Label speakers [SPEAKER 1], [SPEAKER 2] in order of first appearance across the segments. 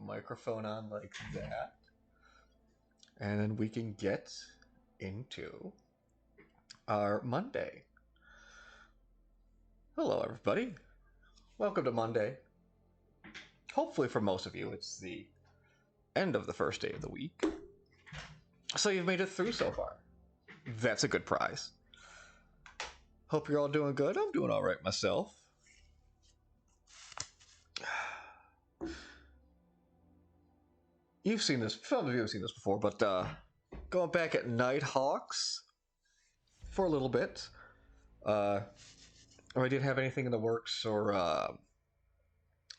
[SPEAKER 1] microphone on like that. And then we can get into our Monday. Hello, everybody. Welcome to Monday. Hopefully, for most of you, it's the end of the first day of the week. So you've made it through so far. That's a good prize. Hope you're all doing good. I'm doing all right myself. You've seen this, some of you have seen this before, but going back at Nighthawks for a little bit. Or I didn't have anything in the works or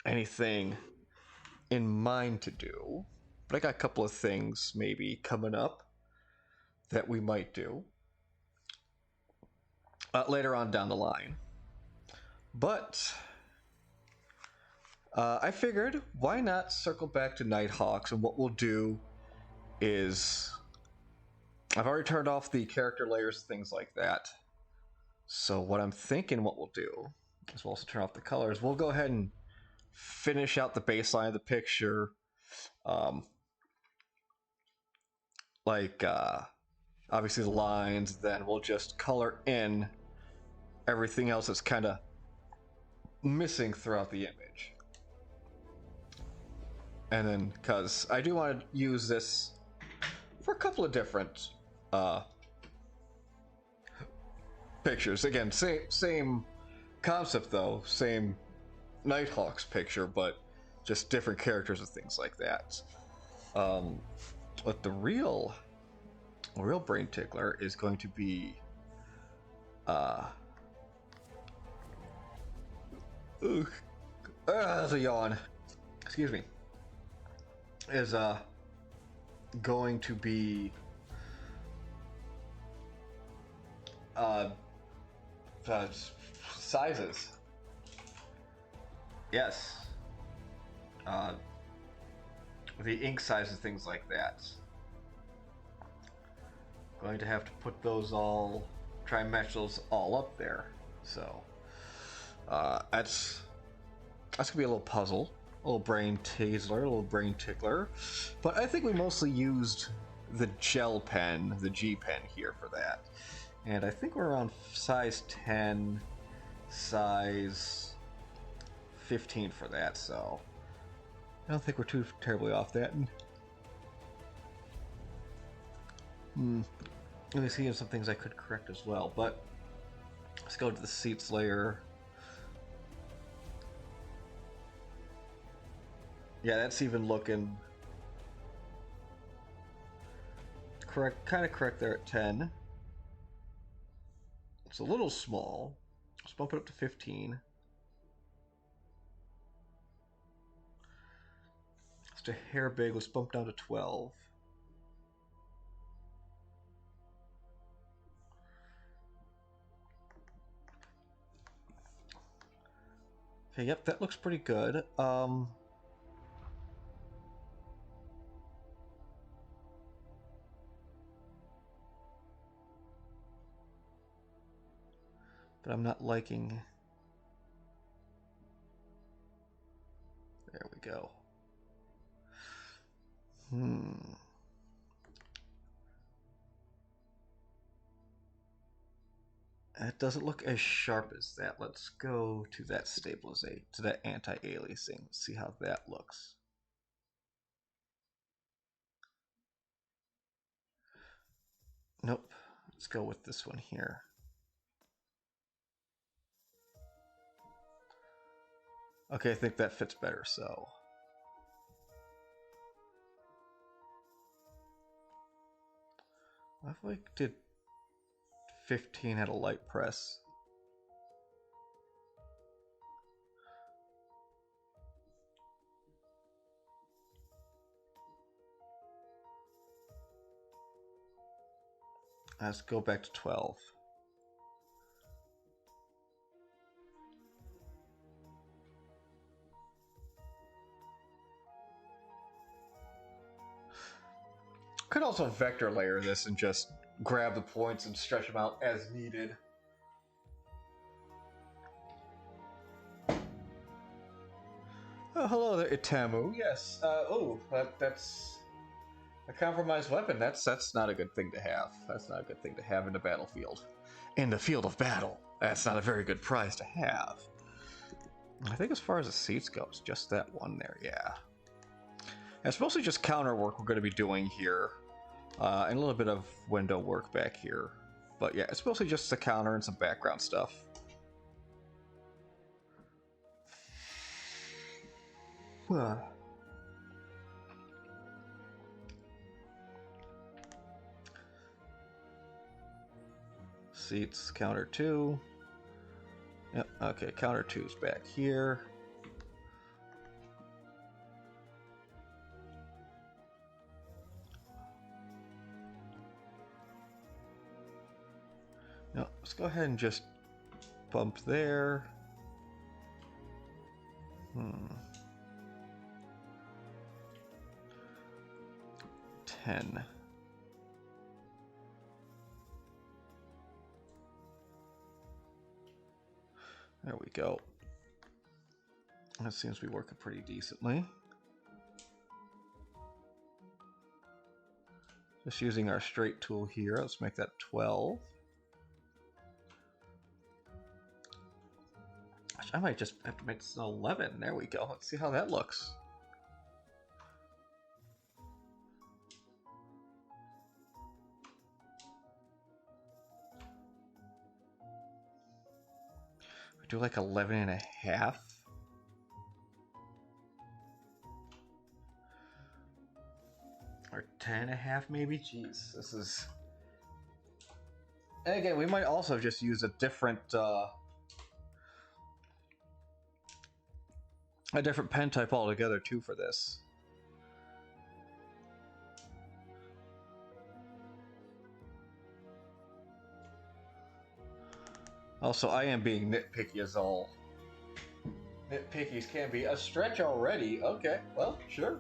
[SPEAKER 1] anything in mind to do, but I got a couple of things maybe coming up that we might do later on down the line. But I figured, why not circle back to Nighthawks, and what we'll do is, I've already turned off the character layers, things like that. So what I'm thinking what we'll do is we'll also turn off the colors. We'll go ahead and finish out the baseline of the picture. Obviously the lines, then we'll just color in everything else that's kind of missing throughout the image. And then, because I do want to use this for a couple of different pictures. Again, same concept though, same Nighthawks picture, but just different characters and things like that. But the real brain tickler is going to be that's a yawn. Excuse me. Is going to be sizes. Yes. The ink sizes, things like that. Going to have to put those all, try and match those all up there. So that's gonna be a little puzzle, a little brain teaser, a little brain tickler. But I think we mostly used the gel pen, the G pen here for that. And I think we're around size 10, size 15 for that, so I don't think we're too terribly off that. Let me see if some things I could correct as well, but let's go to the seats layer. Yeah, that's even looking correct, kind of correct there at 10. It's a little small. Let's bump it up to 15. Just a hair big. Let's bump down to 12. Okay, yep, that looks pretty good. But I'm not liking. There we go. It doesn't look as sharp as that. Let's go to that stabilization, to that anti-aliasing. See how that looks. Nope. Let's go with this one here. Okay, I think that fits better, so. What if we did 15 at a light press? Let's go back to 12. Could also vector layer this and just grab the points and stretch them out as needed. Oh, hello there, Itamu. Yes. That's a compromised weapon. That's not a good thing to have. That's not a good thing to have in the battlefield. In the field of battle, that's not a very good prize to have. I think as far as the seats go, it's just that one there. Yeah. And it's mostly just counter work we're going to be doing here, and a little bit of window work back here. But yeah, it's mostly just the counter and some background stuff. Seats, counter 2. Yep, okay, counter 2's back here. No, let's go ahead and just bump there. 10. There we go. That seems to be working pretty decently. Just using our straight tool here, let's make that 12. I might just have to make this an 11. There we go. Let's see how that looks. We do like 11 and a half. Or 10 and a half maybe? Jeez, this is... And again, we might also just use a different pen type altogether too for this. Also, I am being nitpicky as all nitpickies can be. A stretch already? Okay, well, sure.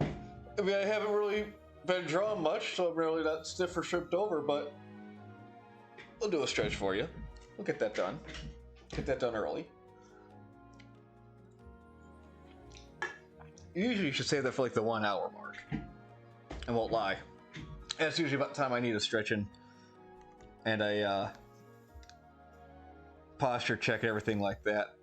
[SPEAKER 1] I mean, I haven't really been drawn much, so I'm really not stiff or stripped over, but we'll do a stretch for you. We'll get that done. Get that done early. Usually you should save that for like the 1 hour mark. I won't lie. That's usually about the time I need a stretching and a posture check and everything like that.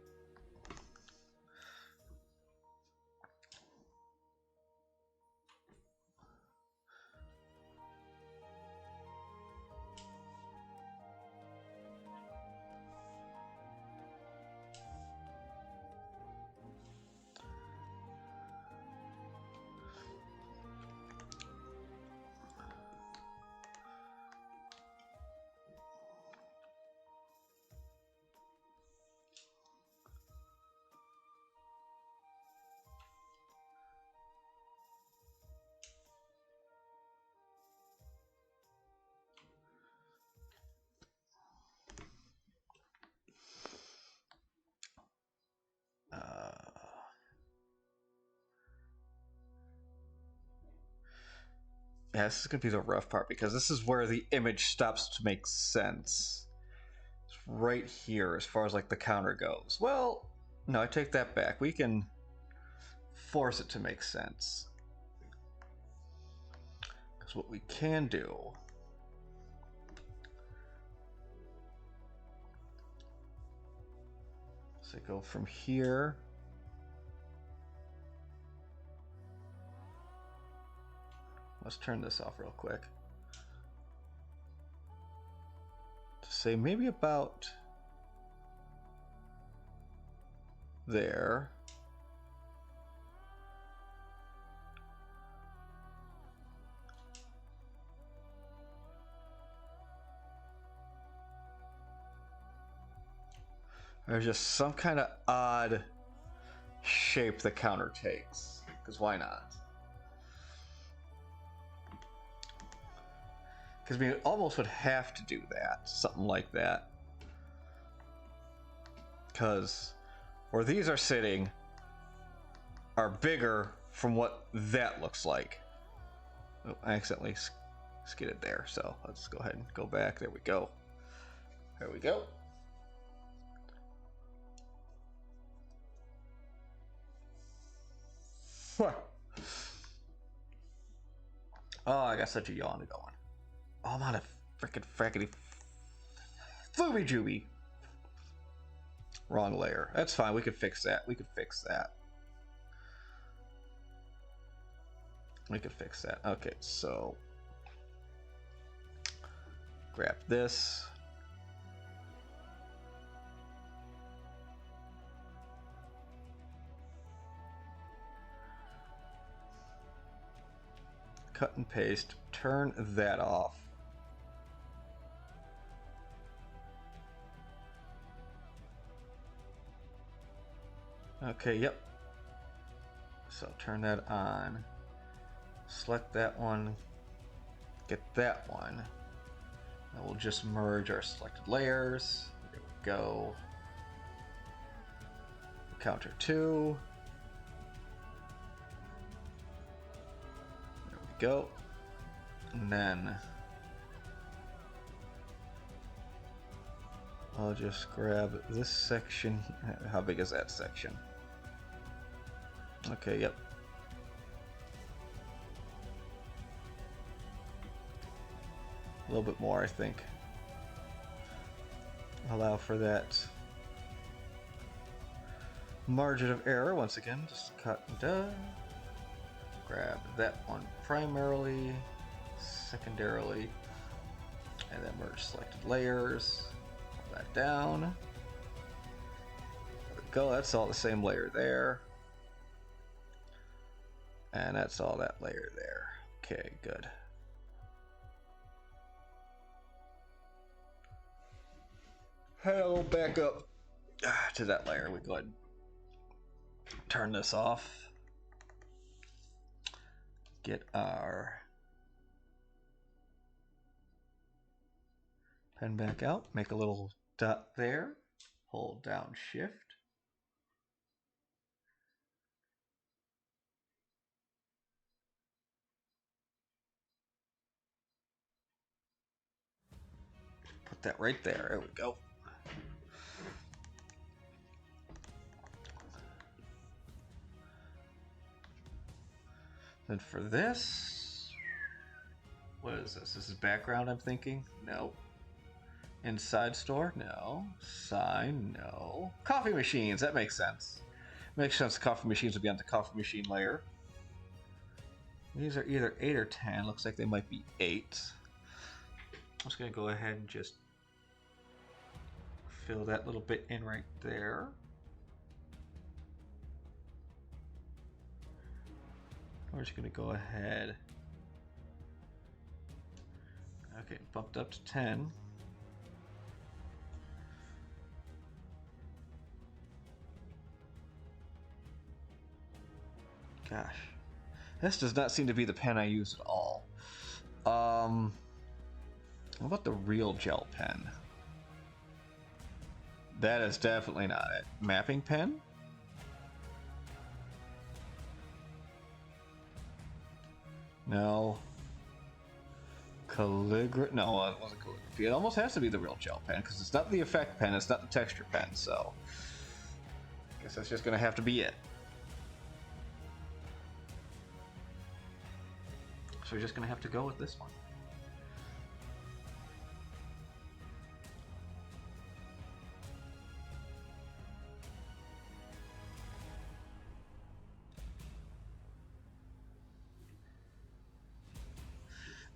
[SPEAKER 1] Yeah, this is going to be the rough part because this is where the image stops to make sense. It's right here as far as like the counter goes. Well, no, I take that back. We can force it to make sense. Because what we can do is I go from here. Let's turn this off real quick. To say maybe about there. There's just some kind of odd shape the counter takes. Because why not? Because we almost would have to do that, something like that. Because where these are sitting are bigger from what that looks like. Oh, I accidentally skidded there, so let's go ahead and go back. There we go. There we go. Oh, I got such a yawn going. Oh, I'm on a freaking frackety Fooby Jooby. Wrong layer. That's fine. We could fix that. We could fix that. We could fix that. Okay, so grab this. Cut and paste. Turn that off. Okay, yep. So turn that on. Select that one. Get that one. And we'll just merge our selected layers. There we go. Counter 2. There we go. And then I'll just grab this section. How big is that section? Okay, yep. A little bit more, I think. Allow for that margin of error once again. Just cut and done. Grab that one primarily, secondarily, and then merge selected layers. Pull that down. There we go. That's all the same layer there. And that's all that layer there. Okay, good. I'll back up to that layer. We go ahead and turn this off. Get our pen back out. Make a little dot there. Hold down Shift. Put that right there. There we go. Then for this, what is this? This is background, I'm thinking? No. Inside store? No. Sign? No. Coffee machines, that makes sense. Makes sense, coffee machines would be on the coffee machine layer. These are either 8 or 10. Looks like they might be 8. I'm just going to go ahead and just fill that little bit in right there. We're just going to go ahead. Okay, bumped up to 10. Gosh. This does not seem to be the pen I use at all. What about the real gel pen? That is definitely not it. Mapping pen? No. Calligraphy? No, it wasn't calligraphy. It almost has to be the real gel pen because it's not the effect pen, it's not the texture pen, so I guess that's just gonna have to be it. So we're just gonna have to go with this one.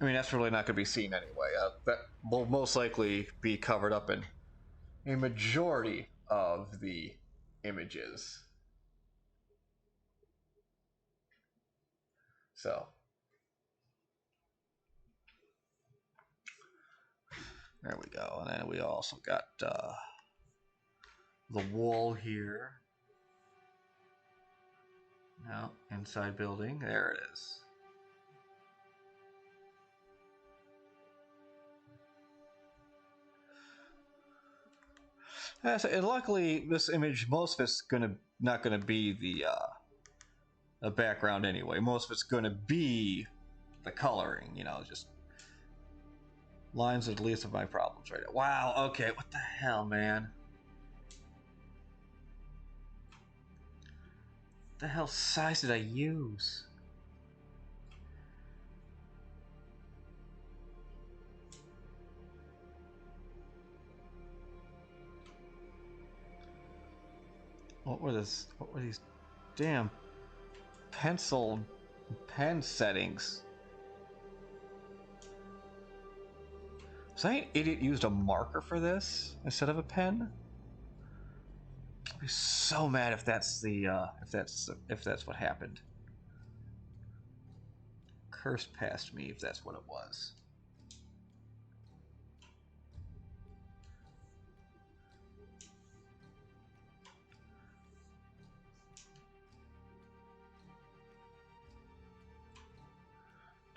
[SPEAKER 1] I mean, that's really not going to be seen anyway. That will most likely be covered up in a majority of the images. So, there we go. And then we also got the wall here. No, inside building. There it is. And luckily, this image, most of it's not gonna be the background anyway. Most of it's gonna be the coloring, you know, just lines are the least of my problems right now. Wow, okay, what the hell, man? The hell size did I use? What were these damn pencil pen settings? Was I an idiot used a marker for this instead of a pen? I'd be so mad if that's the if that's what happened. Cursed past me if that's what it was.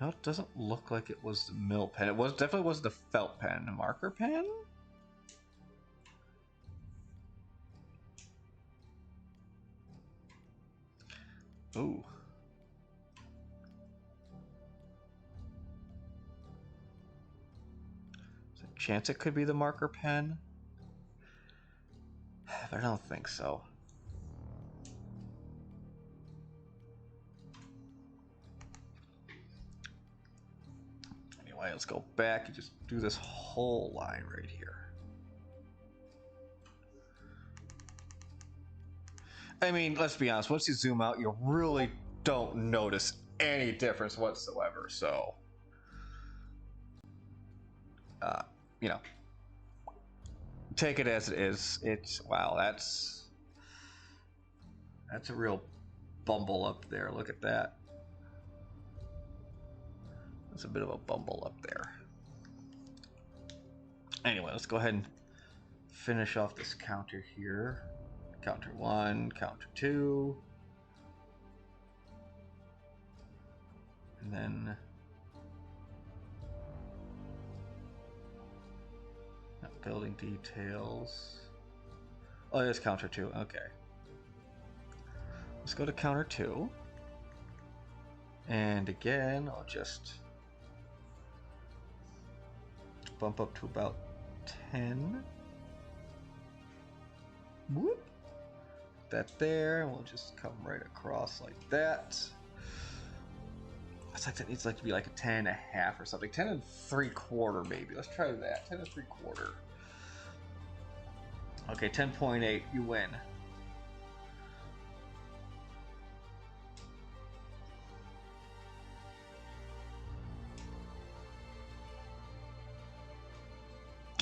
[SPEAKER 1] No, it doesn't look like it was the mill pen. It definitely was the felt pen. A marker pen? Ooh. There's a chance it could be the marker pen. But I don't think so. Anyway, let's go back and just do this whole line right here. I mean, let's be honest, once you zoom out, you really don't notice any difference whatsoever, so... you know, take it as it is. It's, wow, that's a real bumble up there. Look at that. That's a bit of a bumble up there. Anyway, let's go ahead and finish off this counter here. Counter 1, counter 2. And then... building details. Oh, there's counter 2. Okay. Let's go to counter 2. And again, I'll just bump up to about 10. Whoop. That there, and we'll just come right across like that. It's like that needs like to be like a 10.5 or something. 10 3/4 maybe. Let's try that. 10 3/4. Okay, 10.8. You win.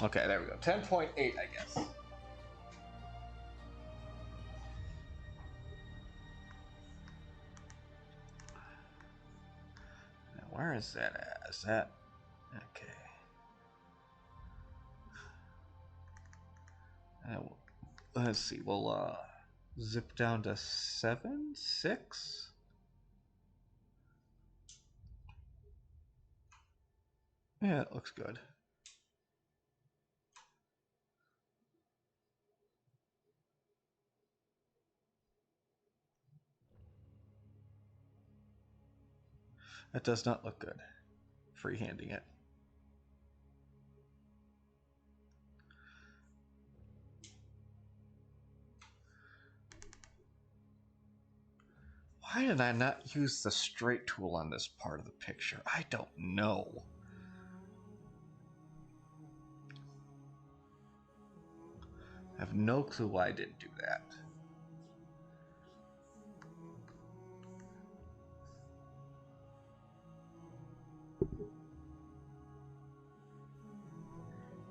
[SPEAKER 1] Okay, there we go. 10.8, I guess. Now, where is that at? Is that... Okay. Let's see. We'll zip down to 7, 6. Yeah, it looks good. That does not look good. Freehanding it. Why did I not use the straight tool on this part of the picture? I don't know. I have no clue why I didn't do that.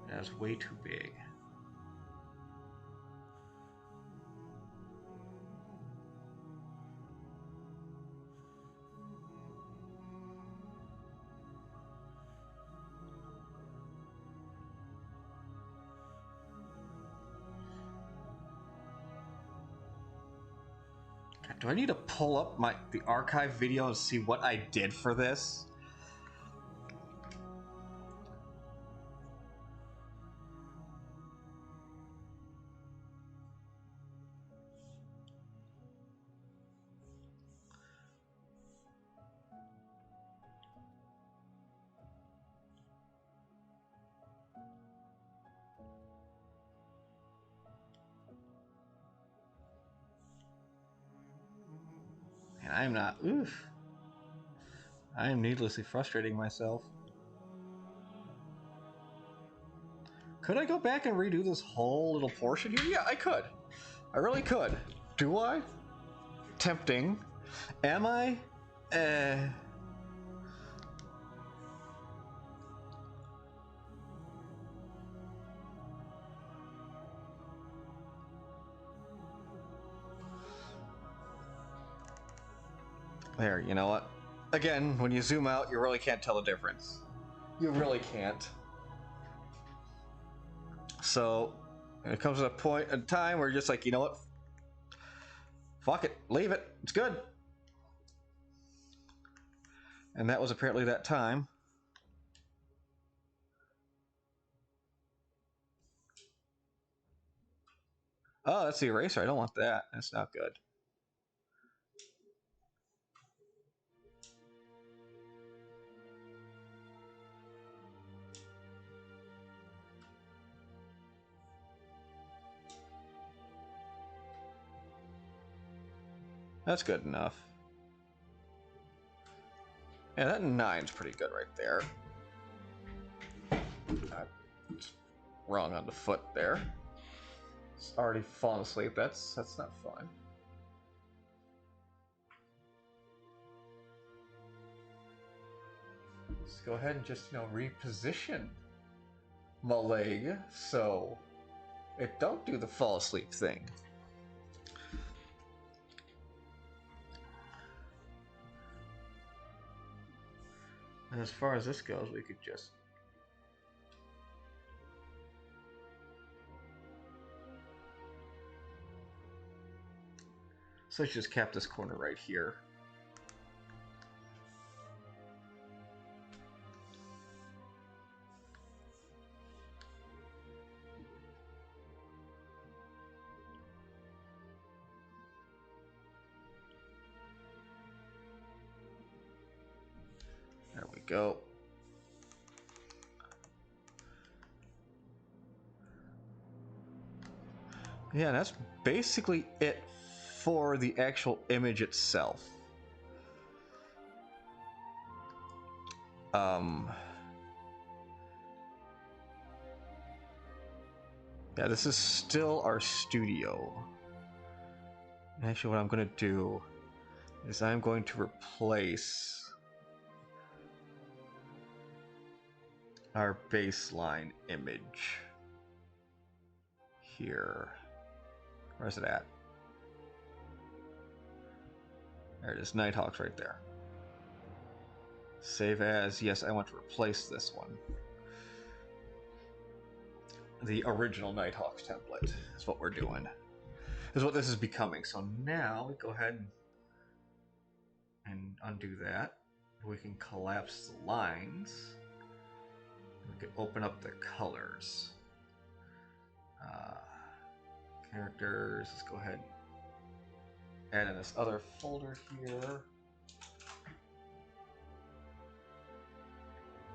[SPEAKER 1] That's way too big. Do I need to pull up the archive video and see what I did for this? I'm not. Oof. I am needlessly frustrating myself. Could I go back and redo this whole little portion here? Yeah, I could. I really could. Do I? Tempting. Am I? There, you know what? Again, when you zoom out, you really can't tell the difference. You really can't. So, it comes to a point in time where you're just like, you know what? Fuck it, leave it. It's good. And that was apparently that time. Oh, that's the eraser. I don't want that. That's not good. That's good enough. Yeah, that 9's pretty good right there. Wrong on the foot there. It's already fallen asleep. That's not fun. Let's go ahead and just, reposition my leg so it don't do the fall asleep thing. And as far as this goes, we could just so let's just cap this corner right here. There we go. Yeah, that's basically it for the actual image itself. Yeah, this is still our studio. Actually, what I'm going to do is I'm going to replace our baseline image here. Where's it at? There it is, Nighthawks right there. Save as. Yes, I want to replace this one. The original Nighthawks template is what we're doing. Is what this is becoming. So now we go ahead and undo that. We can collapse the lines. We can open up the colors. Characters. Let's go ahead and add in this other folder here.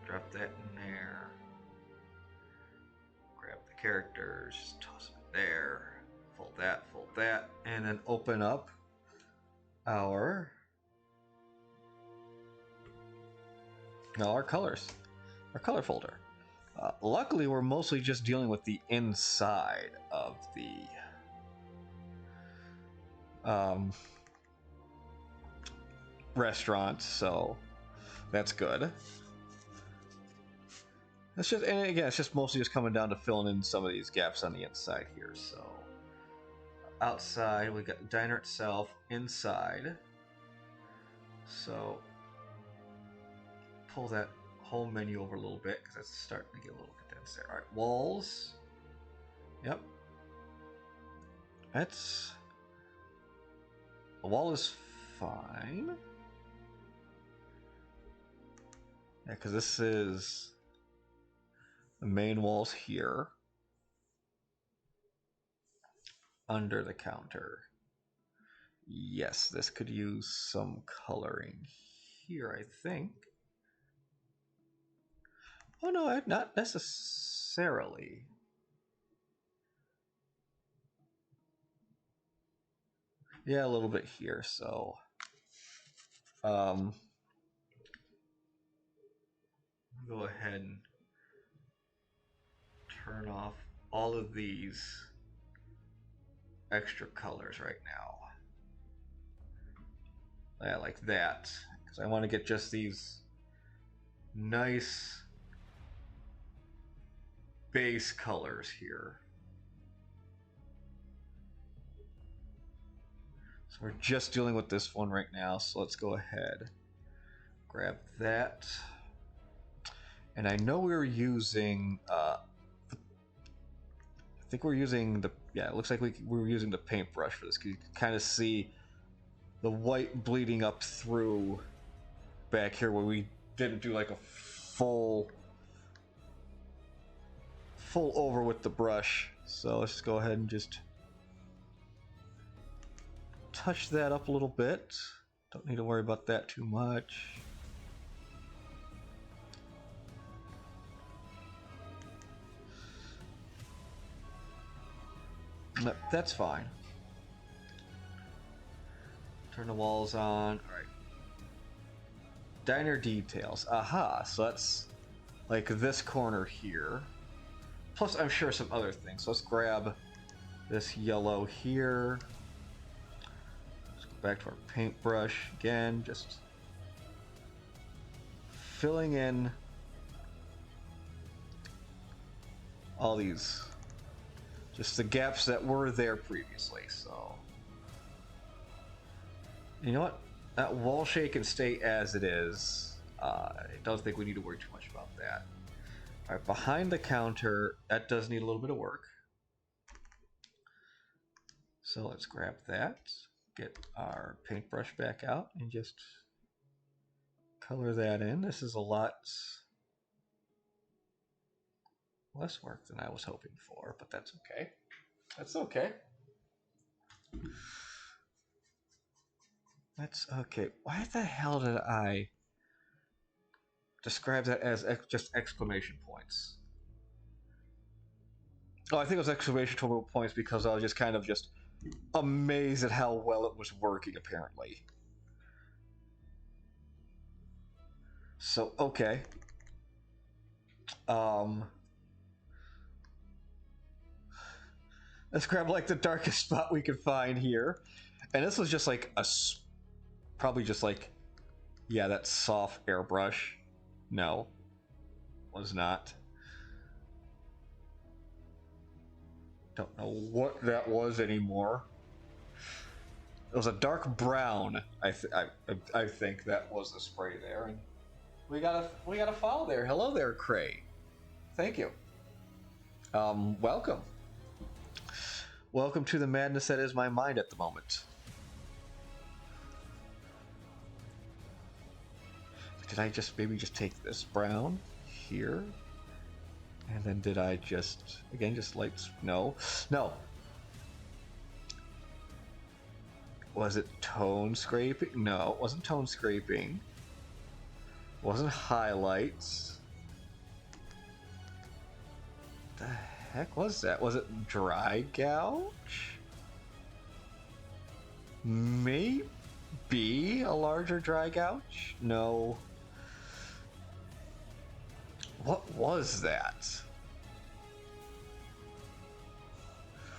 [SPEAKER 1] Drop that in there. Grab the characters, just toss it there. Fold that, and then open up our colors, our color folder. Luckily, we're mostly just dealing with the inside of the restaurant, so that's good. It's just, and again, it's just mostly just coming down to filling in some of these gaps on the inside here. So outside, we got the diner itself. Inside, so pull that whole menu over a little bit because it's starting to get a little condensed there. All right, walls. Yep, that's the wall is fine. Yeah, because this is the main walls here under the counter. Yes, this could use some coloring here, I think. Oh no, not necessarily. Yeah, a little bit here, so Um, go ahead and turn off all of these extra colors right now. Yeah, like that. Because I want to get just these nice base colors here. So we're just dealing with this one right now, so let's go ahead. Grab that. And I know we were using, I think we're using the, yeah, it looks like we were using the paintbrush for this, because you can kind of see the white bleeding up through back here where we didn't do like a full over with the brush. So let's just go ahead and just touch that up a little bit. Don't need to worry about that too much. No, that's fine. Turn the walls on. All right. Diner details. Aha. So that's like this corner here. Plus, I'm sure some other things. So let's grab this yellow here. Let's go back to our paintbrush again. Just filling in all these, just the gaps that were there previously. So, you know what? That wall shade can stay as it is. I don't think we need to worry too much about that. All right, behind the counter, that does need a little bit of work. So let's grab that, get our paintbrush back out, and just color that in. This is a lot less work than I was hoping for, but that's okay. That's okay. That's okay. Why the hell did I describe that as just exclamation points? Oh, I think it was exclamation points because I was just kind of just amazed at how well it was working, apparently. So, okay. Let's grab like the darkest spot we could find here. And this was just like probably just like, yeah, that soft airbrush. No, was not. Don't know what that was anymore. It was a dark brown. I think that was the spray there, and we got a file there. Hello there, Cray. Thank you. Welcome. Welcome to the madness that is my mind at the moment. Did I just maybe just take this brown here? And then did I just, again, just like, no. Was it tone scraping? No, it wasn't tone scraping. It wasn't highlights. The heck was that? Was it dry gouge? Maybe a larger dry gouge? No. What was that?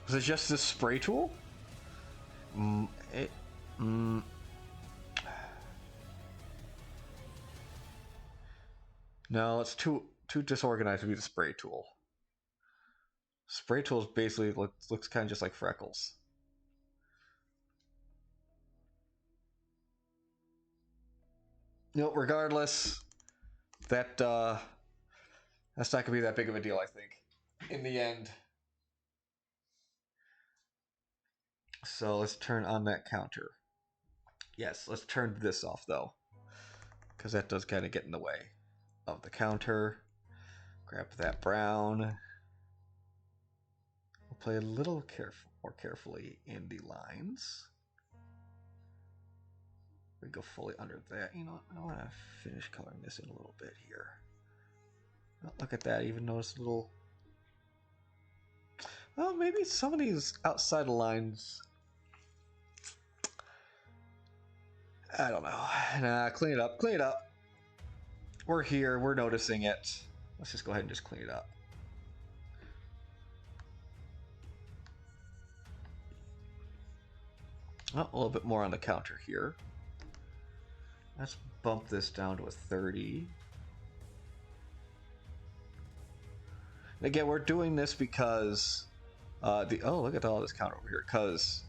[SPEAKER 1] Was it just this spray tool? No, it's too disorganized to be the spray tool. Spray tools basically looks kind of just like freckles. No, regardless, that's not gonna be that big of a deal, I think, in the end. So let's turn on that counter. Yes, let's turn this off though, because that does kind of get in the way of the counter. Grab that brown. We'll play a little more carefully in the lines. We go fully under that. You know, I want to finish coloring this in a little bit here. Oh, look at that. Even notice a little. Well, maybe some of these outside lines. I don't know. Nah, clean it up. Clean it up. We're here. We're noticing it. Let's just go ahead and just clean it up. Oh, a little bit more on the counter here. Let's bump this down to a 30. And again, we're doing this because oh, look at all this counter over here. Because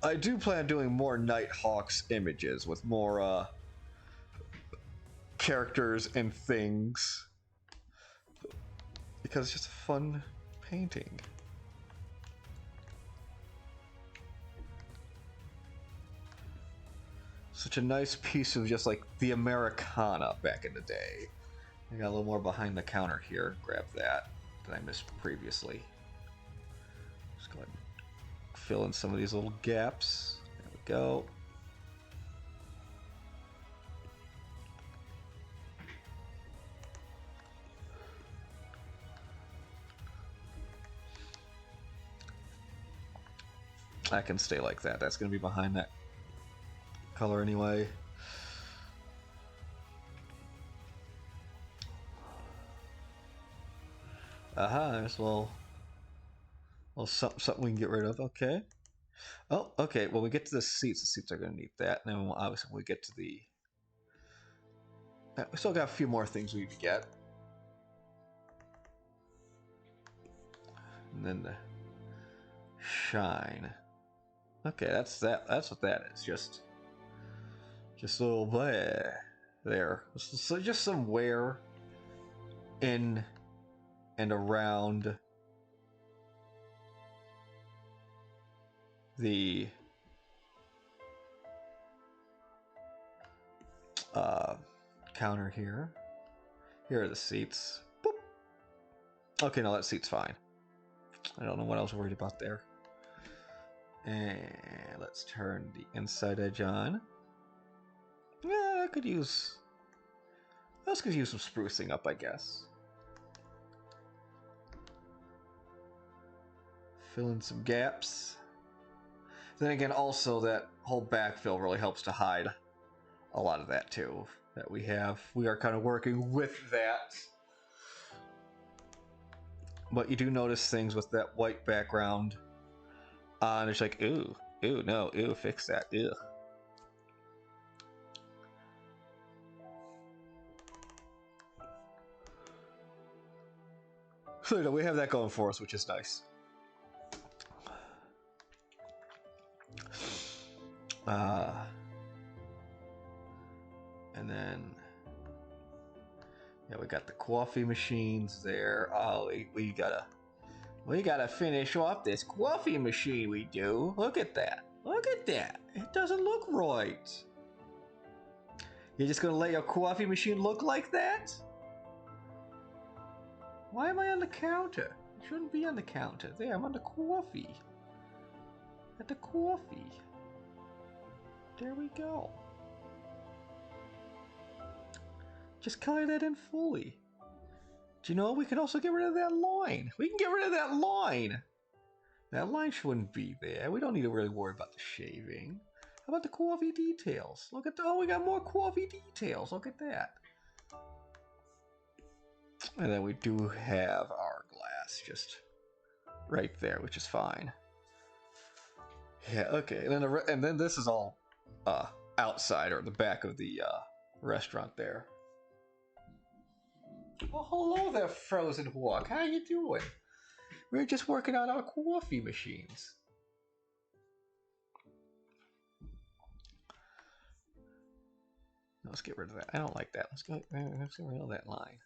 [SPEAKER 1] I do plan on doing more Nighthawks images with more characters and things. Because it's just a fun painting. Such a nice piece of just like the Americana back in the day. I got a little more behind the counter here. Grab that I missed previously. Just go ahead and fill in some of these little gaps. There we go. That can stay like that. That's going to be behind that color anyway. Aha, there's a little something we can get rid of. Okay. Oh, okay. When we get to the seats are going to need that. And then obviously when we get to the... we still got a few more things we need to get. And then the shine. Okay, that's that. That's what that is. Just a little bit there. So just some wear in and around the counter here. Here are the seats. Boop. Okay, no, that seat's fine. I don't know what I was worried about there. And let's turn the inside edge on. Yeah, I could use... This could use some sprucing up, I guess. Fill in some gaps. Then again, also that whole backfill really helps to hide a lot of that too. That we have. We are kind of working with that. But you do notice things with that white background on. It's like, ooh, no, fix that, ew. So, we have that going for us, which is nice. And then, yeah, we got the coffee machines there. Oh, we gotta finish off this coffee machine. We do. Look at that. Look at that. It doesn't look right. You're just gonna let your coffee machine look like that? Why am I on the counter? I shouldn't be on the counter. There, I'm on the coffee. At the coffee. There we go. Just color that in fully. Do you know, we can also get rid of that line. We can get rid of that line. That line shouldn't be there. We don't need to really worry about the shaving. How about the coffee details? Look at the, oh, we got more coffee details. Look at that. And then we do have our glass just right there, which is fine. Yeah, okay. And then this is all outside or the back of the restaurant there. Well, hello there, Frozen Hawk. How you doing? We're just working on our coffee machines. Let's get rid of that. I don't like that. Let's get rid of that line.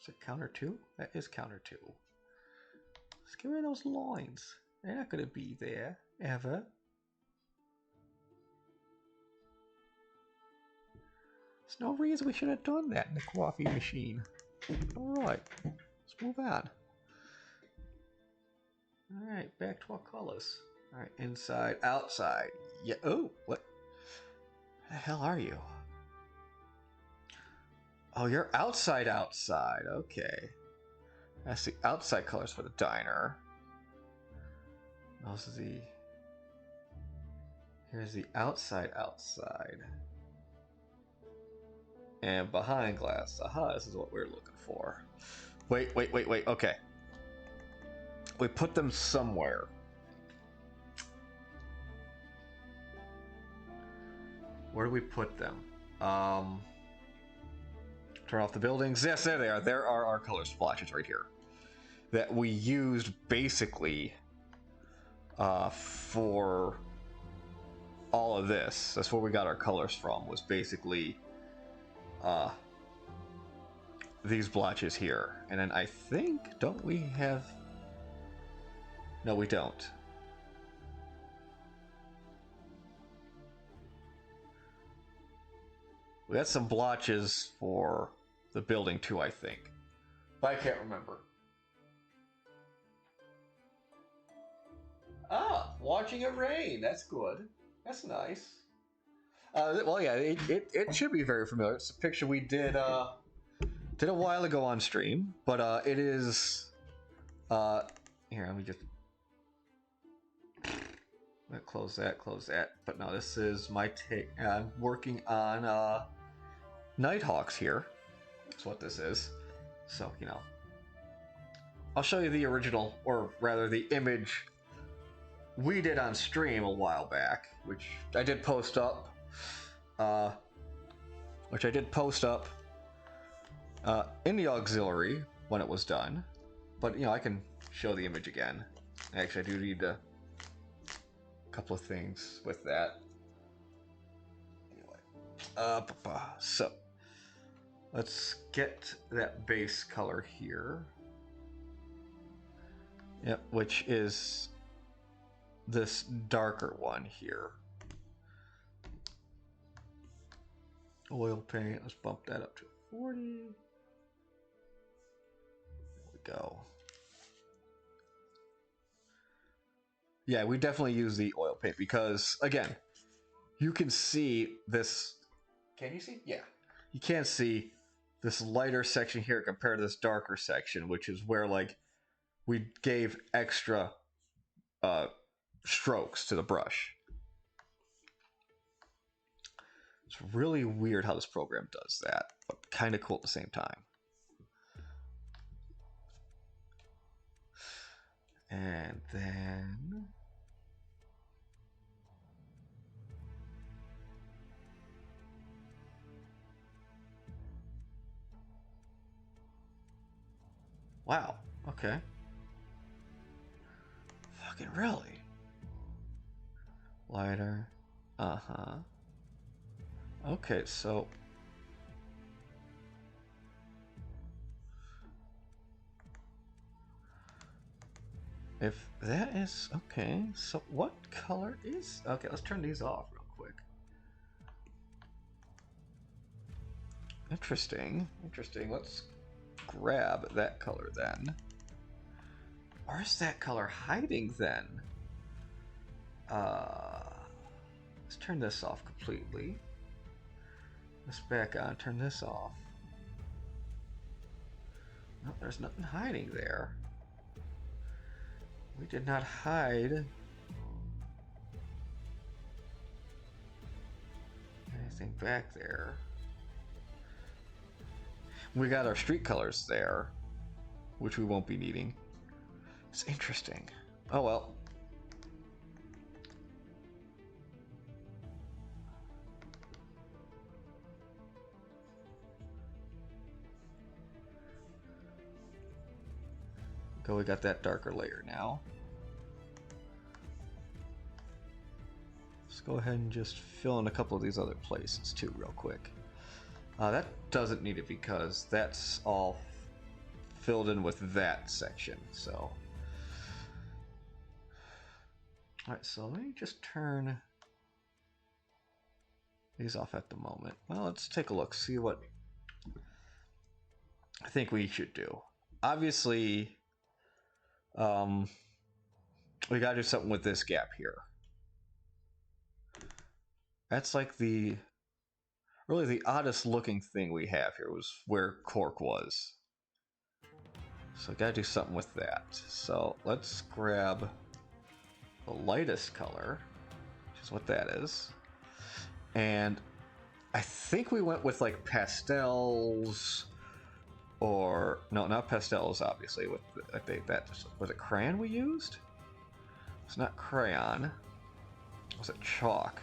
[SPEAKER 1] Is it counter 2? That is counter 2. Let's get rid of those lines. They're not going to be there, ever. There's no reason we should have done that in the coffee machine. Alright, let's move on. Alright, back to our colors. Alright, inside, outside. Yeah, oh, what? The hell are you? Oh, you're outside. Okay. That's the outside colors for the diner. Those are the. Here's the outside. And behind glass. Aha, this is what we're looking for. Wait. Okay. We put them somewhere. Where do we put them? Turn off the buildings. Yes, there they are. There are our color splotches right here that we used basically for all of this. That's where we got our colors from, was basically these blotches here. And then I think, don't we have... No, we don't. We got some blotches for the building too, I think. But I can't remember. Ah, watching it rain. That's good. That's nice. Well, yeah, it should be very familiar. It's a picture we did a while ago on stream, but it is. Here, let me just close that. But no, this is my take. I'm working on Nighthawks here. That's what this is. So I'll show you the original, or rather, the image we did on stream a while back, which I did post up. In the auxiliary when it was done. But I can show the image again. Actually, I do need a couple of things with that. Anyway, so let's get that base color here. Yep, which is this darker one here. Oil paint, let's bump that up to 40. There we go. Yeah, we definitely use the oil paint because, again, you can see this. Can you see? Yeah. You can't see this lighter section here compared to this darker section, which is where, like, we gave extra strokes to the brush. It's really weird how this program does that, but kind of cool at the same time. And then... Wow, okay. Fucking really? Lighter. Uh-huh. Okay, so... If that is... Okay, so what color is... Okay, let's turn these off real quick. Interesting. Let's grab that color then. Where's that color hiding then? Let's turn this off completely. This back on, turn this off. No, there's nothing hiding there. We did not hide anything back there. We got our street colors there, which we won't be needing. It's interesting. Oh well. Go, we got that darker layer now. Let's go ahead and just fill in a couple of these other places too real quick. That doesn't need it because that's all filled in with that section, so. Alright, so let me just turn these off at the moment. Well, let's take a look, see what I think we should do. Obviously, we gotta do something with this gap here. That's like really the oddest looking thing we have here was where Cork was. So gotta do something with that. So let's grab the lightest color, which is what that is. And I think we went with like pastels, or no, not pastels, obviously. With I think that was it crayon we used. It's not crayon. Was it chalk?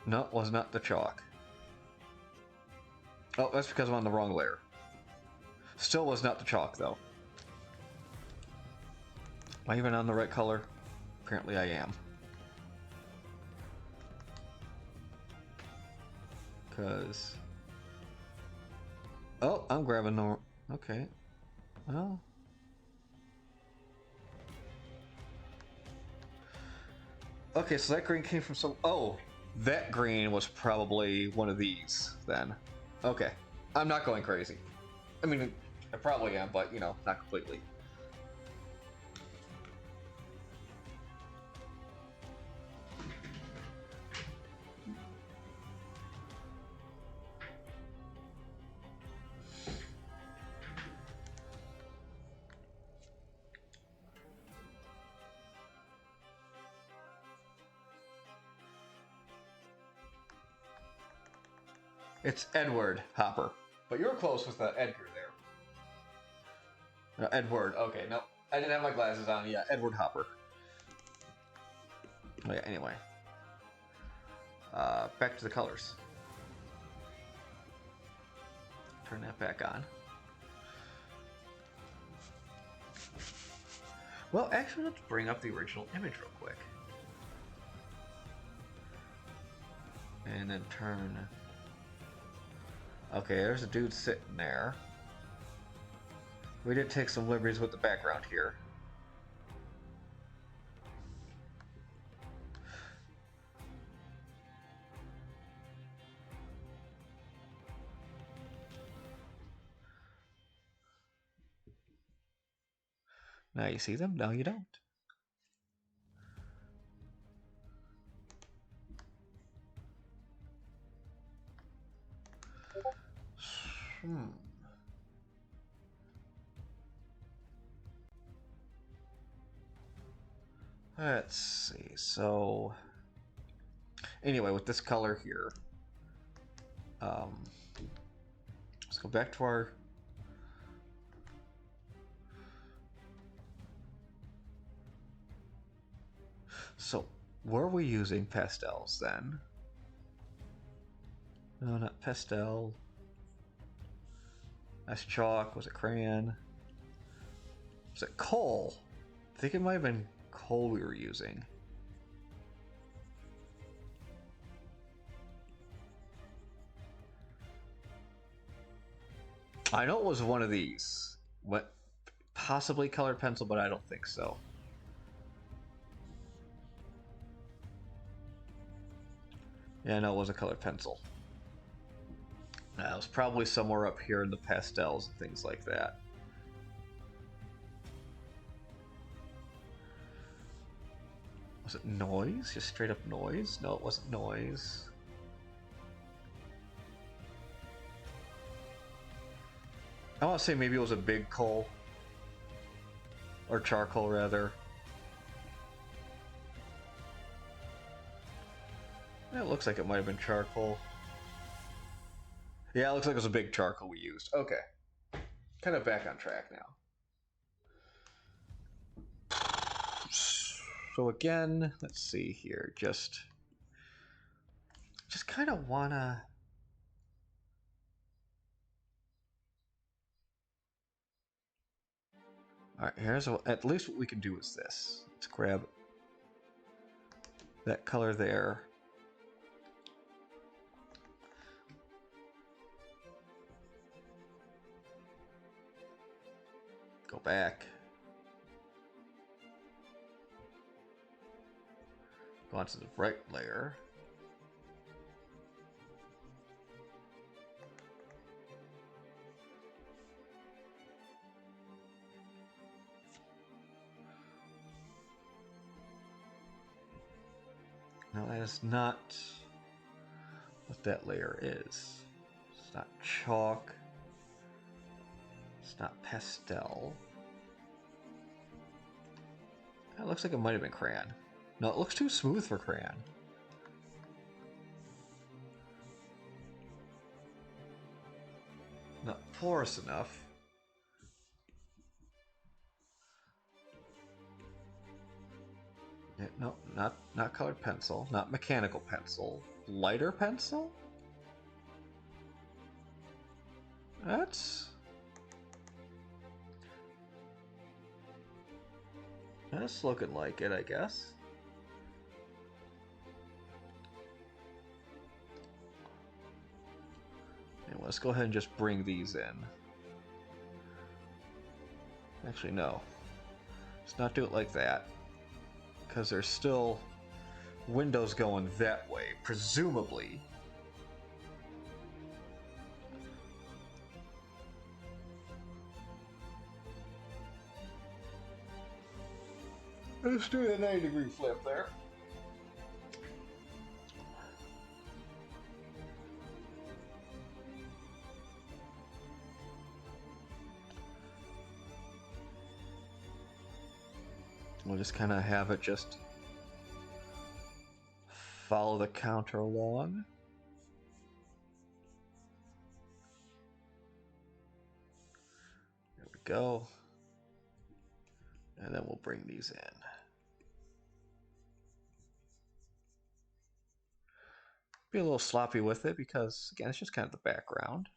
[SPEAKER 1] No, it was not the chalk. Oh, that's because I'm on the wrong layer. Still was not the chalk though. Am I even on the right color? Apparently I am. Because... oh, I'm grabbing the... okay. Well... okay, so that green came from some... oh! That green was probably one of these, then. Okay. I'm not going crazy. I mean, I probably am, but, you know, not completely. It's Edward Hopper. But you were close with the Edgar there. No, Edward. Okay, no. I didn't have my glasses on. Yeah, Edward Hopper. Oh, yeah, anyway. Back to the colors. Turn that back on. Well, actually, let's bring up the original image real quick. And then turn... okay, there's a dude sitting there. We did take some liberties with the background here. Now you see them, now you don't. Let's see, so... anyway, with this color here, let's go back to our... so, were we using pastels then? No, not pastel. That's chalk. Was it crayon? Was it coal? I think it might have been coal we were using. I know it was one of these. What? Possibly colored pencil, but I don't think so. Yeah, no, it was a colored pencil. It was probably somewhere up here in the pastels and things like that. Was it noise? Just straight up noise? No, it wasn't noise. I want to say maybe it was a big coal. Or charcoal, rather. Yeah, it looks like it might have been charcoal. Yeah, it looks like it was a big charcoal we used. Okay. Kind of back on track now. So again, let's see here. Just kind of wanna... alright, here's at least what we can do is this. Let's grab that color there. Go back. Go onto the right layer. Now that is not what that layer is. It's not chalk. It's not pastel. It looks like it might have been crayon. No, it looks too smooth for crayon. Not porous enough. Yeah, no, not colored pencil, not mechanical pencil. Lighter pencil? That's looking like it, I guess. And let's go ahead and just bring these in. Actually, no. Let's not do it like that. Because there's still windows going that way, presumably. Let's do the 90-degree flip there. We'll just kind of have it just follow the counter along. There we go. And then we'll bring these in. Be a little sloppy with it because, again, it's just kind of the background.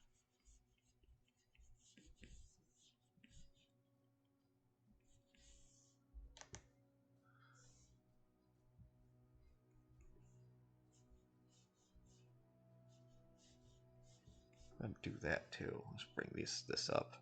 [SPEAKER 1] And do that too. Let's bring this up.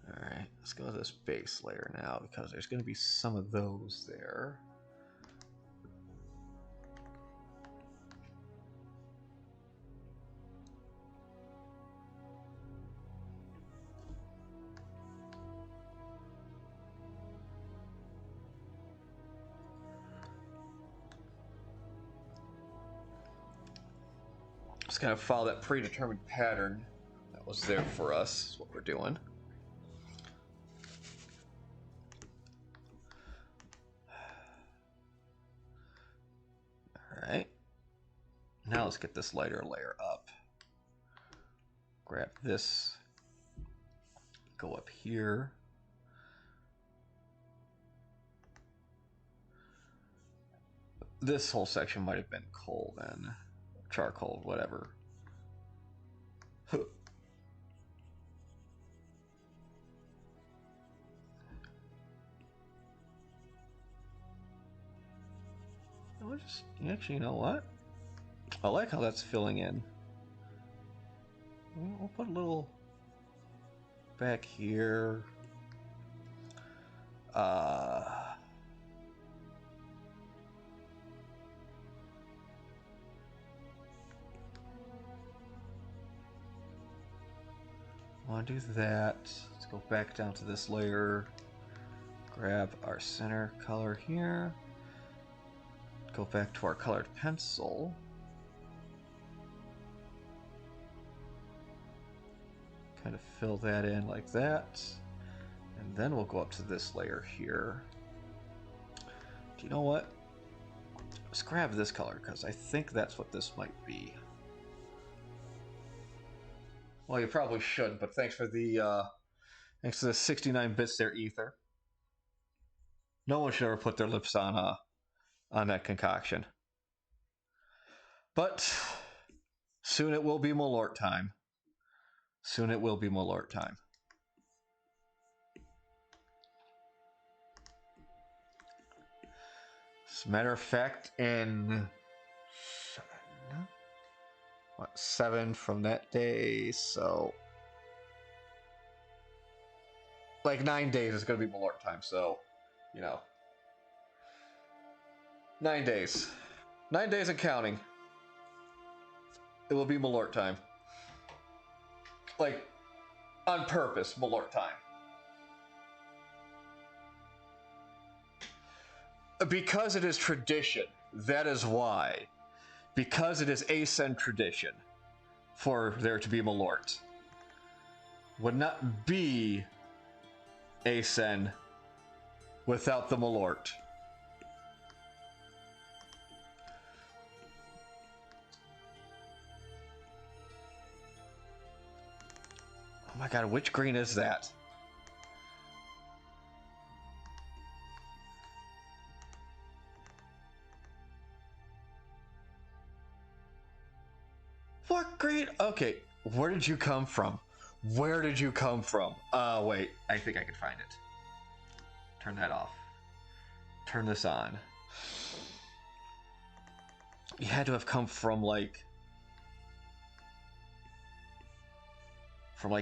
[SPEAKER 1] Alright, let's go to this base layer now because there's going to be some of those there. Just kind of follow that predetermined pattern that was there for us, is what we're doing. Alright. Now let's get this lighter layer up. Grab this. Go up here. This whole section might have been coal then. Charcoal, whatever. Actually, you know what? I like how that's filling in. We'll put a little back here. Want to do that. Let's go back down to this layer. Grab our center color here. Go back to our colored pencil. Kind of fill that in like that. And then we'll go up to this layer here. Do you know what? Let's grab this color because I think that's what this might be. Well, you probably shouldn't, but thanks for the 69 bits there, Ether. No one should ever put their lips on that concoction. But soon it will be Malort time. Soon it will be Malort time. As a matter of fact, in 7 from that day, so like 9 days is going to be Malort time, so, you know. 9 days. 9 days and counting. It will be Malort time. Like, on purpose, Malort time. Because it is tradition. That is why. Because it is Ascend tradition for there to be Malort. Would not be Ascend without the Malort. Oh my god, which green is that? What green? Okay, where did you come from? Where did you come from? Wait, I think I can find it. Turn that off. Turn this on. You had to have come from like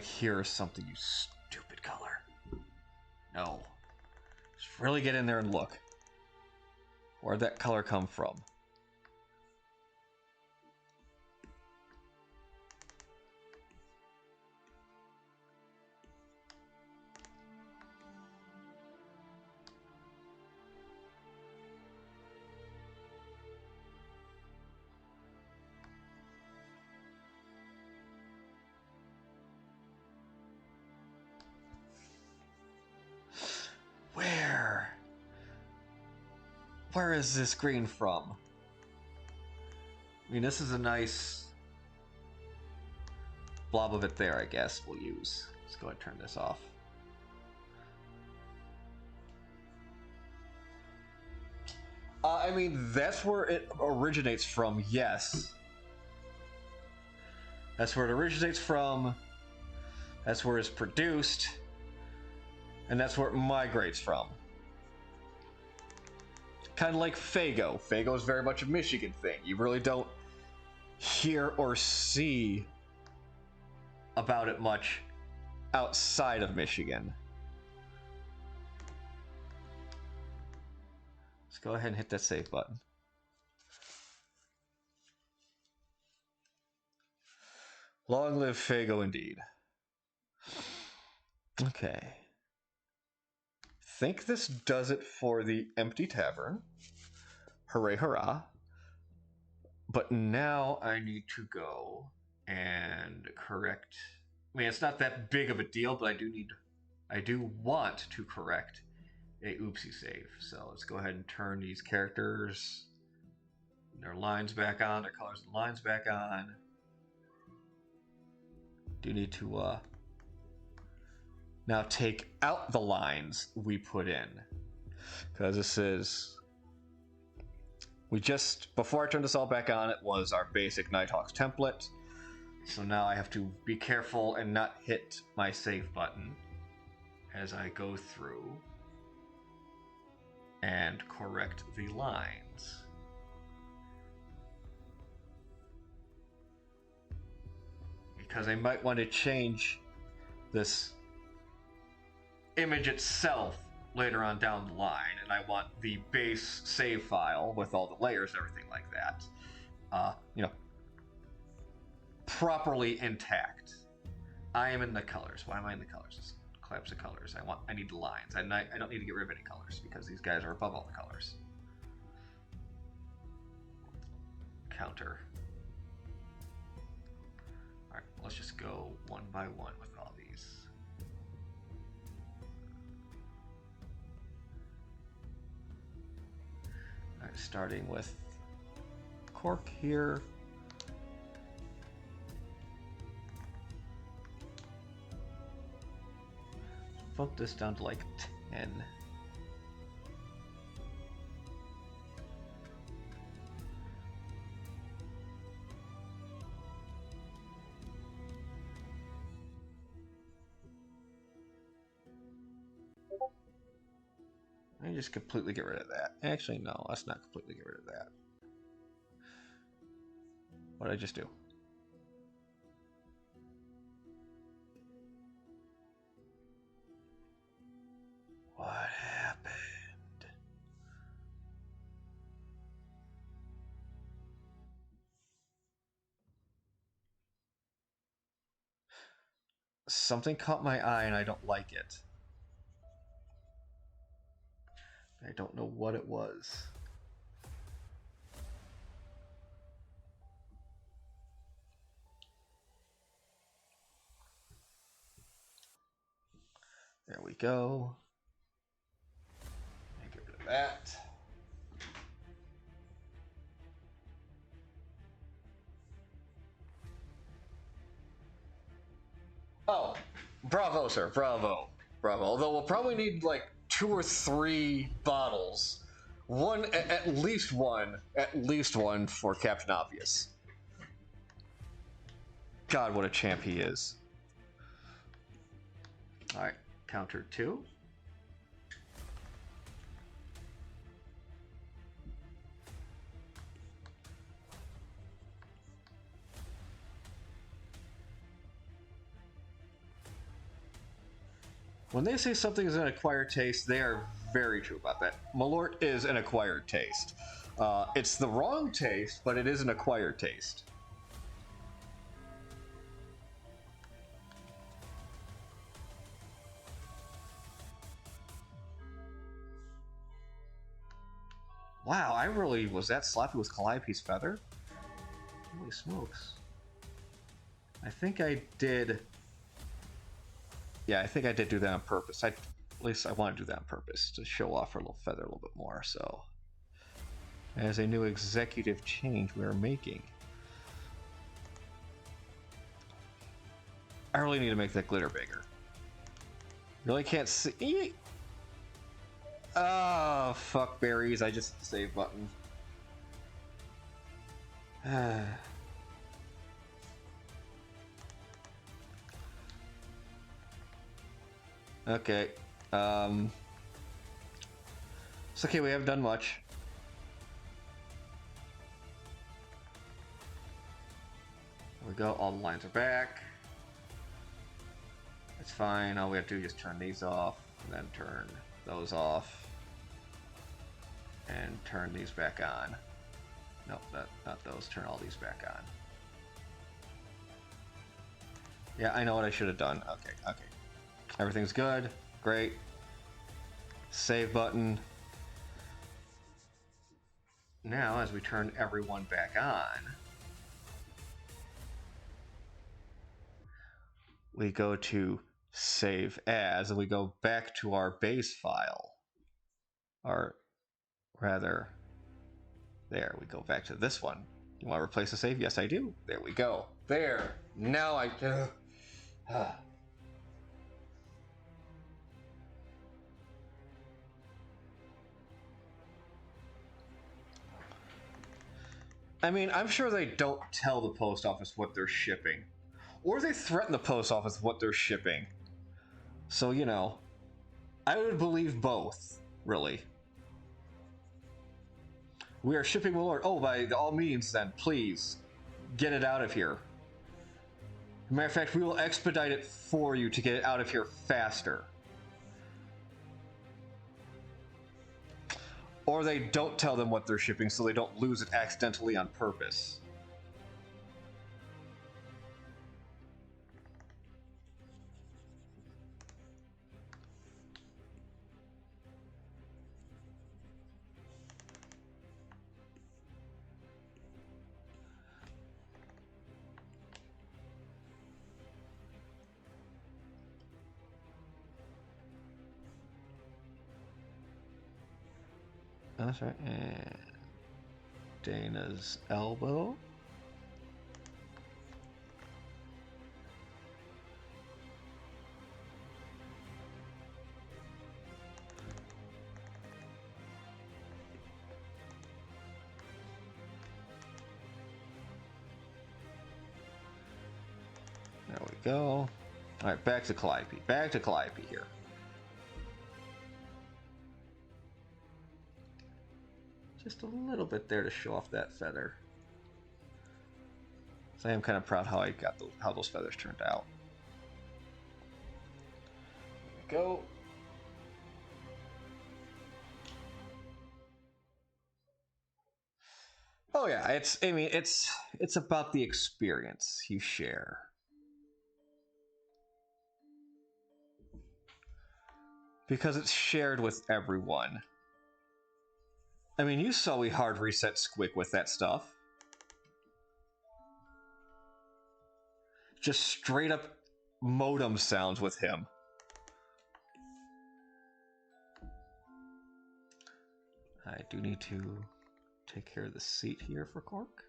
[SPEAKER 1] here or something, you stupid color. No. Just really get in there and look. Where'd that color come from? Where is this green from? I mean, this is a nice blob of it there, I guess we'll use. Let's go ahead and turn this off. I mean, that's where it originates from, yes. That's where it originates from. That's where it's produced. And that's where it migrates from. Kind of like Faygo. Faygo is very much a Michigan thing. You really don't hear or see about it much outside of Michigan. Let's go ahead and hit that save button. Long live Faygo indeed. Okay. Think this does it for the empty tavern. Hooray, hurrah. But now I need to go and correct. I mean, it's not that big of a deal, but I do want to correct a oopsie save. So let's go ahead and turn these characters, their lines back on, their colors and lines back on. Do need to now take out the lines we put in, because this is, we just, before I turned this all back on, it was our basic Nighthawks template. So now I have to be careful and not hit my save button as I go through and correct the lines. Because I might want to change this image itself later on down the line, and I want the base save file with all the layers and everything like that, properly intact. I am in the colors. Why am I in the colors? Collapse the colors. I need the lines. I don't need to get rid of any colors because these guys are above all the colors. Counter. All right, let's just go one by one with all these. All right, starting with Cork here. Bump this down to like 10. Let me just completely get rid of that. Actually, no, let's not completely get rid of that. What did I just do? What happened? Something caught my eye and I don't like it. I don't know what it was. There we go. Get rid of that. Oh, bravo, sir. Bravo. Bravo. Although we'll probably need like 2 or 3 bottles. One, at least one for Captain Obvious. God, what a champ he is. Alright, counter 2. When they say something is an acquired taste, they are very true about that. Malort is an acquired taste. It's the wrong taste, but it is an acquired taste. Wow, I really was that sloppy with Calliope's feather? Holy smokes. I think I did. Yeah, I think I did do that on purpose. At least I want to do that on purpose to show off her little feather a little bit more. So, as a new executive change we are making, I really need to make that glitter bigger. Really can't see. Oh, fuck berries. I just hit the save button. Okay. It's okay, we haven't done much. There we go, all the lines are back. It's fine, all we have to do is just turn these off, and then turn those off. And turn these back on. Nope, not those, turn all these back on. Yeah, I know what I should have done. Okay. Everything's good, great. Save button. Now, as we turn everyone back on, we go to save as, and we go back to our base file. Or rather, there, we go back to this one. You want to replace the save? Yes, I do. There we go. There. Now I can. I mean, I'm sure they don't tell the post office what they're shipping. Or they threaten the post office what they're shipping. So, you know, I would believe both, really. We are shipping Malort. Oh, by all means, then, please, get it out of here. Matter of fact, we will expedite it for you to get it out of here faster. Or they don't tell them what they're shipping so they don't lose it accidentally on purpose. That's right. And Dana's elbow. There we go. All right, back to Calliope. Back to Calliope here. Just a little bit there to show off that feather. So I am kind of proud how I got how those feathers turned out. There we go. Oh yeah, it's about the experience you share. Because it's shared with everyone. I mean, you saw we hard reset Squick with that stuff. Just straight up modem sounds with him. I do need to take care of the seat here for Cork.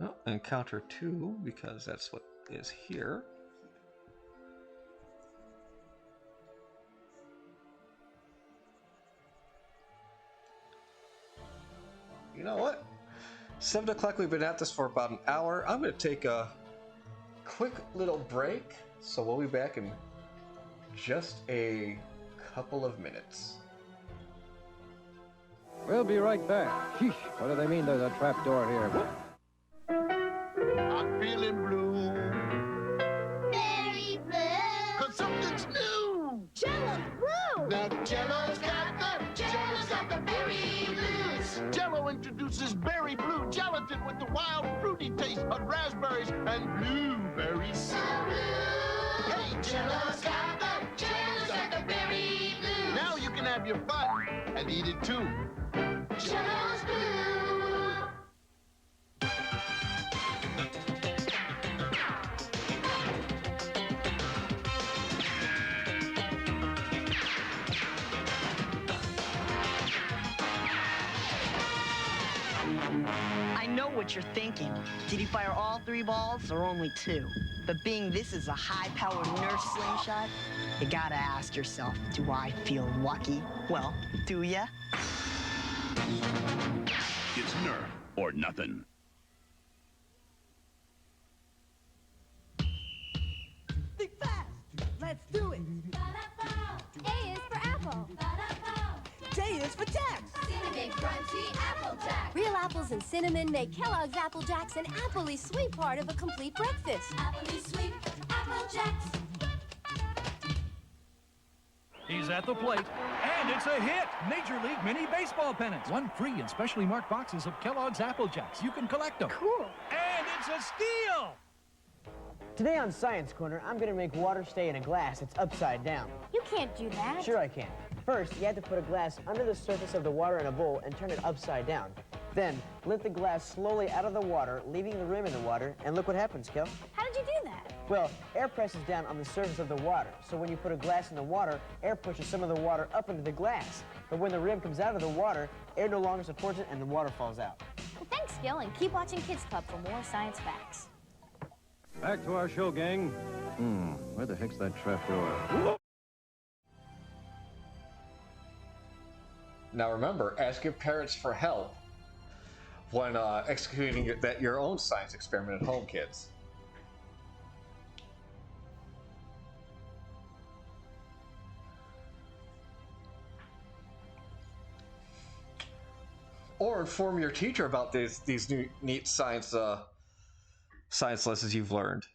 [SPEAKER 1] Oh, encounter 2, because that's what is here. You know what? 7 o'clock, we've been at this for about an hour. I'm going to take a quick little break, so we'll be back in just a couple of minutes.
[SPEAKER 2] We'll be right back. Sheesh, what do they mean there's a trap door here?
[SPEAKER 3] I'm feeling blue.
[SPEAKER 4] Very blue.
[SPEAKER 3] 'Cause something's new.
[SPEAKER 4] Jello's blue.
[SPEAKER 3] Now Jello's got the berry blues. Jello introduces berry blue gelatin with the wild fruity taste of raspberries and blueberries.
[SPEAKER 4] So blue.
[SPEAKER 3] Hey,
[SPEAKER 4] Jello's got the berry blues.
[SPEAKER 3] now you can have your fun and eat it too.
[SPEAKER 4] Jello's blue.
[SPEAKER 5] I know what you're thinking. Did he fire all 3 balls or only 2? But being this is a high-powered Nerf slingshot, you gotta ask yourself, do I feel lucky? Well, do ya?
[SPEAKER 6] It's Nerf or nothing.
[SPEAKER 7] Think fast. Let's do it.
[SPEAKER 8] A is for apple.
[SPEAKER 7] J is for tax.
[SPEAKER 8] Cinnamon crunchy apple jack. Real apples and cinnamon make Kellogg's Apple Jacks an appley sweet part of a complete breakfast. Appley sweet apple jacks.
[SPEAKER 9] He's at the plate, and it's a hit! Major League Mini Baseball pennants. 1 free in specially marked boxes of Kellogg's Apple Jacks. You can collect them.
[SPEAKER 8] Cool.
[SPEAKER 9] And it's a steal!
[SPEAKER 10] Today on Science Corner, I'm gonna make water stay in a glass that's upside down.
[SPEAKER 8] You can't do that.
[SPEAKER 10] Sure I can. First, you have to put a glass under the surface of the water in a bowl and turn it upside down. Then, lift the glass slowly out of the water, leaving the rim in the water, and look what happens, Kel.
[SPEAKER 8] How did you do that?
[SPEAKER 10] Well, air presses down on the surface of the water, so when you put a glass in the water, air pushes some of the water up into the glass. But when the rim comes out of the water, air no longer supports it and the water falls out.
[SPEAKER 8] Well, thanks, Gil, and keep watching Kids Club for more science facts.
[SPEAKER 2] Back to our show, gang. Where the heck's that trap door?
[SPEAKER 1] Now remember, ask your parents for help when executing your own science experiment at home, kids. Or inform your teacher about these new neat science lessons you've learned.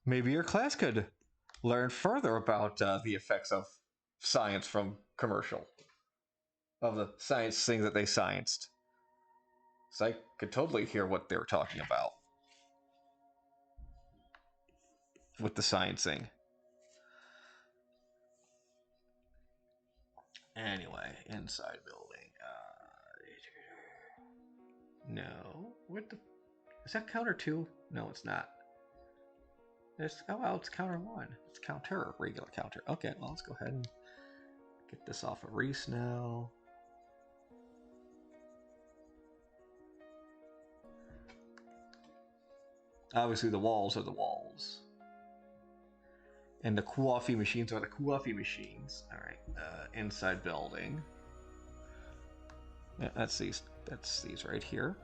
[SPEAKER 1] Maybe your class could learn further about the effects of science from commercial. Of the science things that they scienced. So I could totally hear what they were talking about. With the sciencing. Anyway, inside building. No. What the... Is that counter 2? No, it's not. It's, oh, well, it's counter 1. It's counter, regular counter. Okay, well, let's go ahead and get this off of Reese now. Obviously, the walls are the walls. And the coffee machines are the coffee machines. Alright, inside building. Yeah, that's these right here.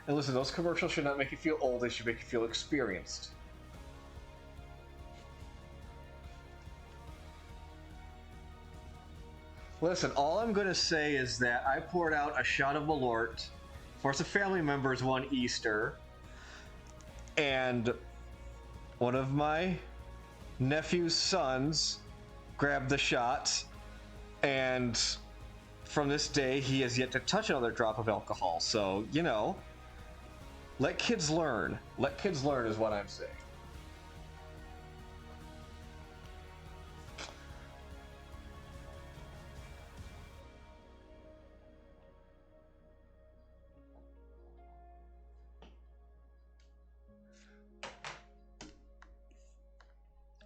[SPEAKER 1] And listen, those commercials should not make you feel old, they should make you feel experienced. Listen, all I'm going to say is that I poured out a shot of Malort for some family members one Easter, and one of my nephew's sons grabbed the shot, and from this day he has yet to touch another drop of alcohol. So, you know, let kids learn. Let kids learn is what I'm saying.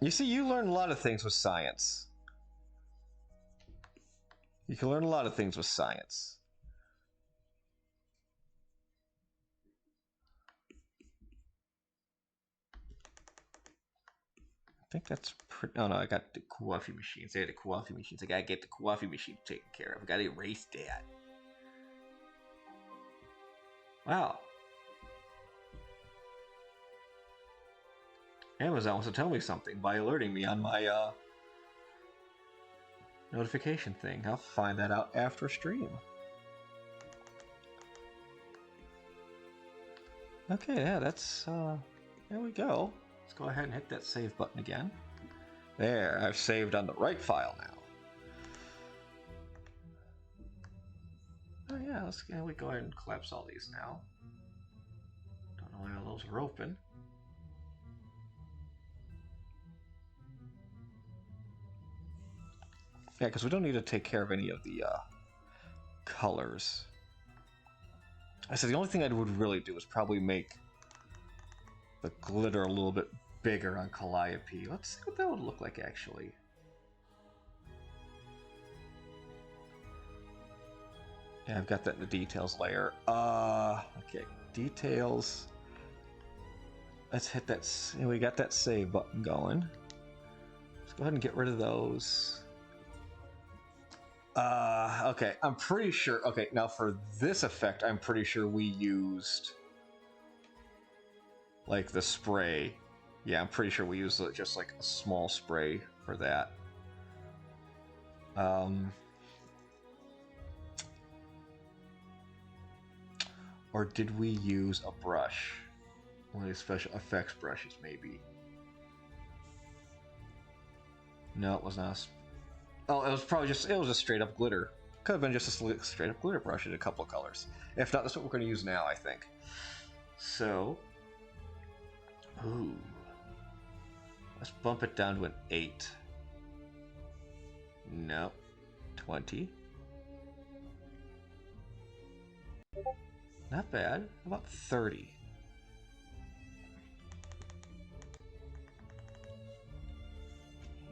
[SPEAKER 1] You see, you learn a lot of things with science. You can learn a lot of things with science. I think that's pretty... Oh no, I got the coffee machines. I got the coffee machines. I gotta get the coffee machine taken care of. I gotta erase that. Wow. Amazon wants to tell me something by alerting me on my notification thing. I'll find that out after stream. Okay, yeah, that's there we go. Let's go ahead and hit that save button again. There, I've saved on the right file now. Oh yeah, we go ahead and collapse all these now. Don't know why all those are open. Yeah, because we don't need to take care of any of the colors. I said the only thing I would really do is probably make the glitter a little bit bigger on Calliope. Let's see what that would look like, actually. Yeah, I've got that in the details layer. Okay, details. Let's hit that. We got that save button going. Let's go ahead and get rid of those. Okay, I'm pretty sure. Okay, now for this effect, I'm pretty sure we used like the spray. Yeah, I'm pretty sure we used just like a small spray for that. Or did we use a brush? One of these special effects brushes, maybe. No, it was not. Oh, it was probably just, it was a straight up glitter. Could have been just a straight up glitter brush in a couple of colors. If not, that's what we're going to use now, I think. So, ooh. Let's bump it down to an 8. No, 20. Not bad. How about 30?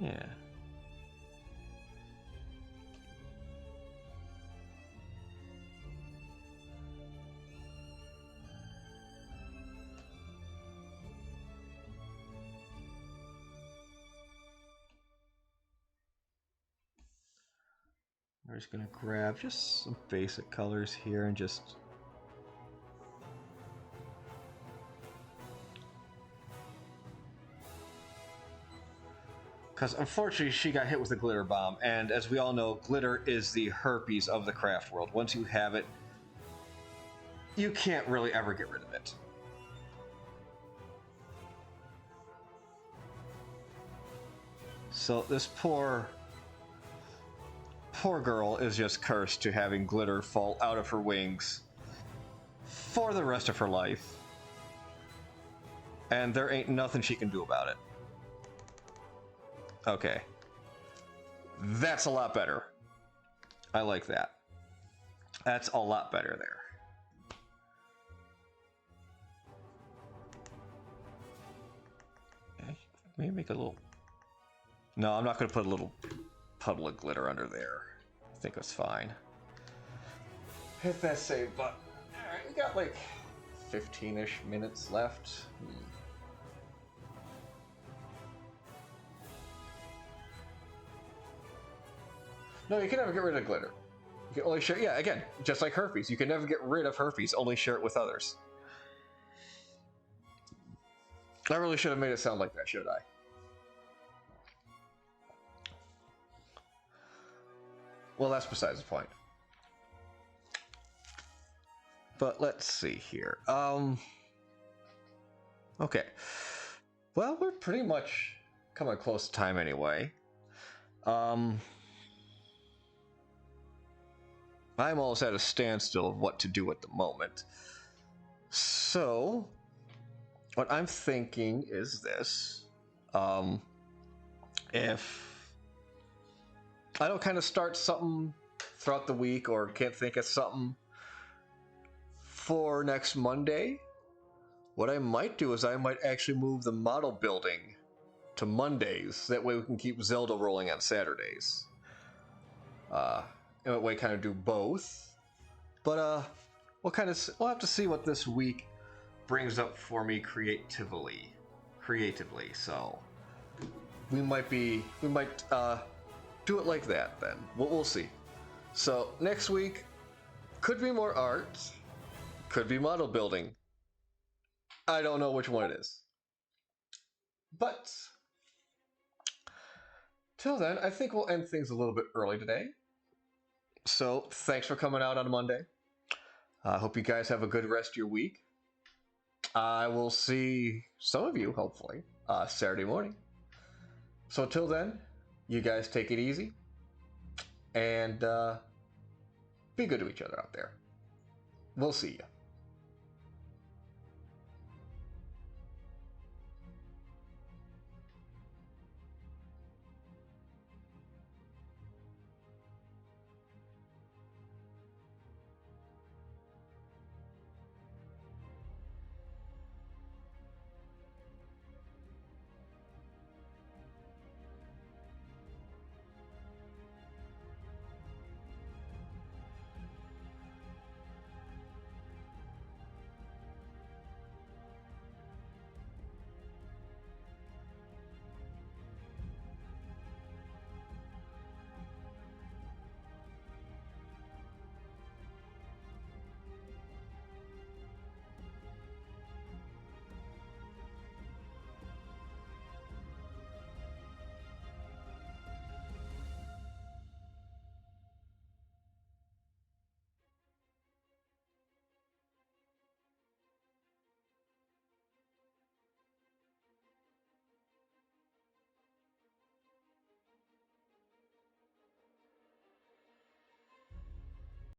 [SPEAKER 1] Yeah. We're just gonna grab just some basic colors here and just because unfortunately she got hit with a glitter bomb, and as we all know, glitter is the herpes of the craft world. Once you have it, you can't really ever get rid of it. So this poor girl is just cursed to having glitter fall out of her wings for the rest of her life. And there ain't nothing she can do about it. Okay. That's a lot better. I like that. That's a lot better there. Okay, maybe make a little... No, I'm not going to put a little puddle of glitter under there. I think that's fine. Hit that save button. Alright, we got like 15-ish minutes left. No, you can never get rid of glitter. You can only share, yeah, again, just like herpes. You can never get rid of herpes, only share it with others. I really should have made it sound like that, should I? Well, that's besides the point. But let's see here. Okay. Well, we're pretty much coming close to time anyway. I'm almost at a standstill of what to do at the moment. So, what I'm thinking is this. If I don't kind of start something throughout the week or can't think of something for next Monday, what I might do is I might actually move the model building to Mondays. That way we can keep Zelda rolling on Saturdays. In that way, kind of do both. But we'll have to see what this week brings up for me creatively. So we might do it like that then. We'll see. So next week could be more art, could be model building. I don't know which one it is. But till then, I think we'll end things a little bit early today. So thanks for coming out on Monday. I hope you guys have a good rest of your week. I will see some of you, hopefully, Saturday morning. So till then, you guys take it easy. And be good to each other out there. We'll see you.